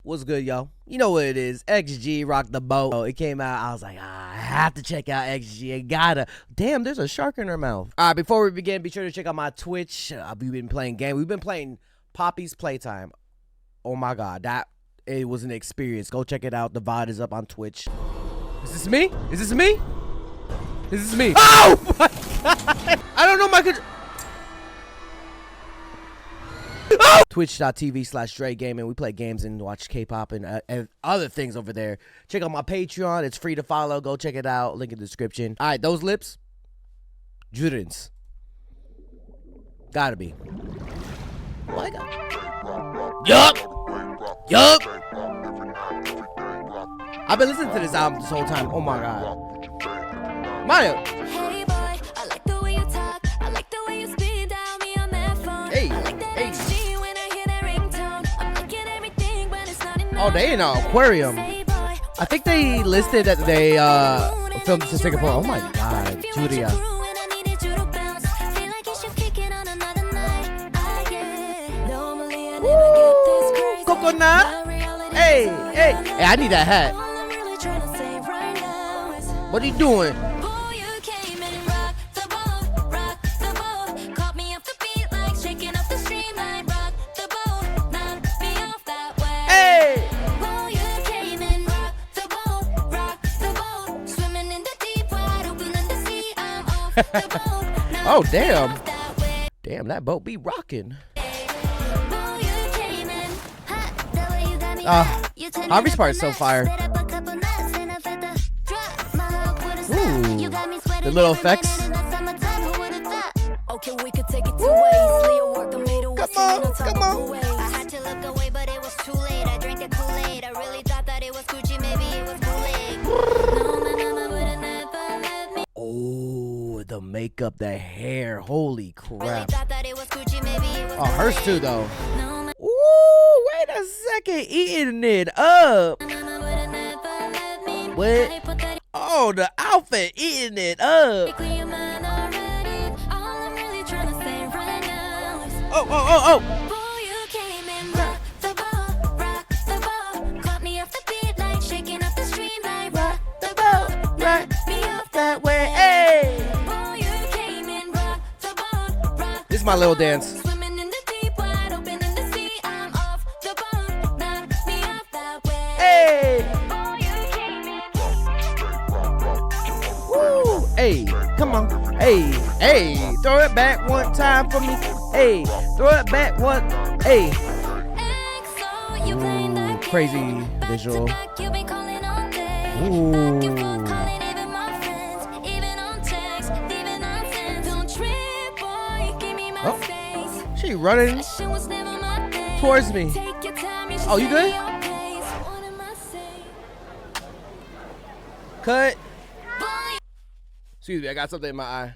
What's good, y'all? You know what it is. XG Rock the Boat. Oh, it came out. I was like, I have to check out XG. I gotta. Damn, there's a shark in her mouth. All right, before we begin, be sure to check out my Twitch. We've been playing game. We've been playing Poppy's Playtime. Oh my God, it was an experience. Go check it out. The VOD is up on Twitch. Is this me? Is this me? Is this me? Oh my God! I don't know my control. Oh! Twitch.tv/JREKML. We play games and watch K-pop and other things over there. Check out my Patreon. It's free to follow. Go check it out. Link in the description. All right, those lips. Judens. Gotta be. Oh my God. Yup. I've been listening to this album this whole time. Oh my God. Maya. Hey boy, I like the way you talk. I like the way you speed down me on that phone. Hey, I like that XG when I hear that ringtone. I'm looking at everything, but it's not enough. Oh, they in an aquarium. I think they listed that they filmed this in Singapore. Oh my God, Julia. Ooh, coconut. Hey, hey, hey! I need that hat. What are you doing? Oh damn! Damn, that boat be rocking. Harvey's part is so fire. Ooh, the little effects. Come on. I had to look away, but it was too late. I drank the Kool-Aid. I really thought that it was Gucci, maybe it was Kool-Aid. Oh, the makeup, the hair, holy crap. Oh, hers too though. Ooh, wait a second, eating it up. What? Oh, the outfit, eating it up. Oh. That way, hey. This is my little dance. Hey. Woo. Hey, come on. Hey, throw it back one time for me. Hey, throw it back one. Hey. Ooh, crazy visual. Ooh. Oh, she running towards me. Oh, you good? Cut. Excuse me, I got something in my eye.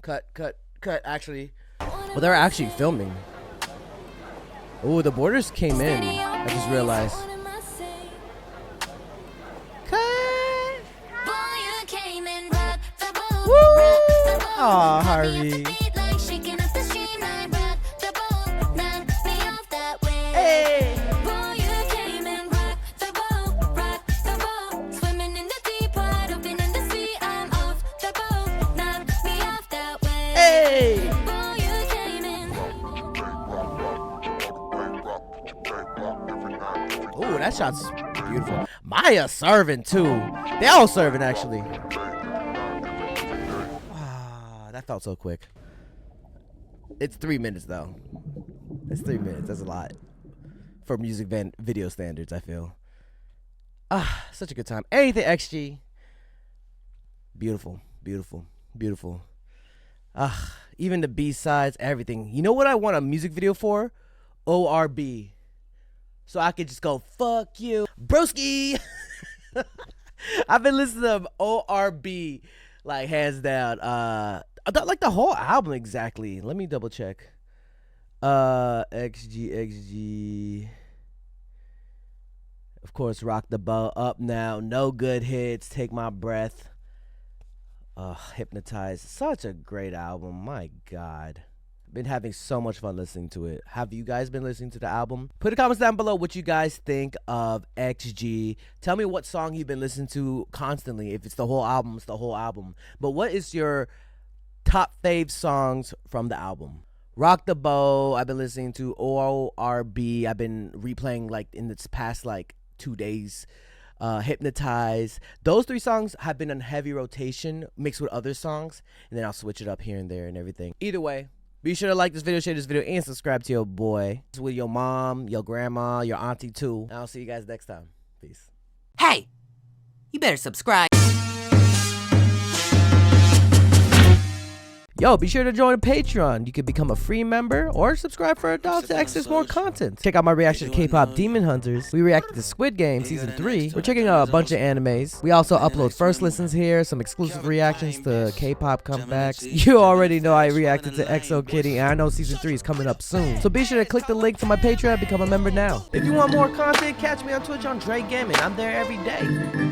Cut. Actually, well, they're actually filming. Oh, the borders came in. I just realized. Cut. Woo! Aw, Harvey. Hey. Hey. Ooh, that shot's beautiful. Maya serving too. They all serving actually. That felt so quick. It's 3 minutes though. It's 3 minutes. That's a lot for music video standards, I feel. Such a good time. Anything XG. Beautiful. Even the B-sides, everything. You know what I want a music video for? ORB. So I could just go, fuck you, broski. I've been listening to ORB, like, hands down. Like the whole album exactly. Let me double check. XG. Of course, Rock the Boat, Up Now, No Good Hits, Take My Breath. Hypnotized. Such a great album. My God. Been having so much fun listening to it. Have you guys been listening to the album? Put in the comments down below what you guys think of XG. Tell me what song you've been listening to constantly. If it's the whole album, it's the whole album. But what is your top fave songs from the album? Rock the Boat, I've been listening to. ORB, I've been replaying like in this past like 2 days. Hypnotize. Those 3 songs have been on heavy rotation mixed with other songs, and then I'll switch it up here and there and everything. Either way, be sure to like this video, share this video, and subscribe to your boy. With your mom, your grandma, your auntie too. And I'll see you guys next time. Peace. Hey, you better subscribe. Yo, be sure to join Patreon. You can become a free member or subscribe for $1 to access more content. Check out my reaction to K-pop Demon Hunters. We reacted to Squid Game Season 3. We're checking out a bunch of animes. We also upload first listens here, some exclusive reactions to K-pop comebacks. You already know I reacted to EXO Kitty, and I know Season 3 is coming up soon. So be sure to click the link to my Patreon and become a member now. If you want more content, catch me on Twitch on JREKML. I'm there every day.